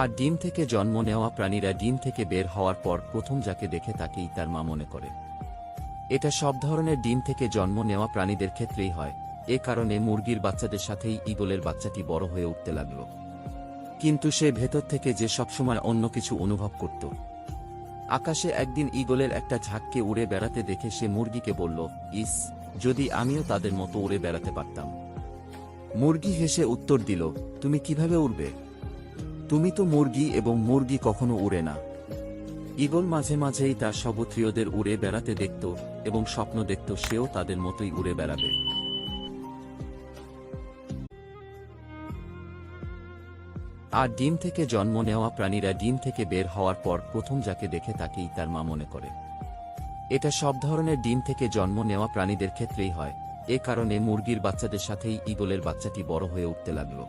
আর ডিম থেকে জন্ম নেওয়া প্রাণীরা ডিম থেকে বের হওয়ার পর প্রথম যাকে দেখে তাকেই তার মা মনে করে। এটা সব ধরনের ডিম থেকে জন্ম নেওয়া প্রাণীদের ক্ষেত্রেই হয়। এ কারণে মুরগির বাচ্চাদের সাথেই ঈগলের বাচ্চাটি বড় হয়ে উঠতে লাগল। কিন্তু সে ভেতর থেকে যে সবসময় অন্য কিছু অনুভব করত। আকাশে একদিন ঈগলের একটা ঝাঁককে উড়ে বেড়াতে দেখে সে মুরগিকে বলল, ইস, যদি আমিও তাদের মতো উড়ে বেড়াতে পারতাম। মুরগি হেসে উত্তর দিল, তুমি কিভাবে উড়বে? তুমি তো মুরগি এবং মুরগি কখনো উড়ে না। ঈগল মাঝে মাঝেই তার স্বগোত্রীয়দের উড়ে বেড়াতে দেখত এবং স্বপ্ন দেখত সেও তাদের মতোই উড়ে বেড়াবে। আর ডিম থেকে জন্ম নেওয়া প্রাণীরা ডিম থেকে বের হওয়ার পর প্রথম যাকে দেখে তাকেই তার মা মনে করে। এটা সব ধরনের ডিম থেকে জন্ম নেওয়া প্রাণীদের ক্ষেত্রেই হয়। এ কারণে মুরগির বাচ্চাদের সাথেই ঈগলের বাচ্চাটি বড় হয়ে উঠতে লাগল।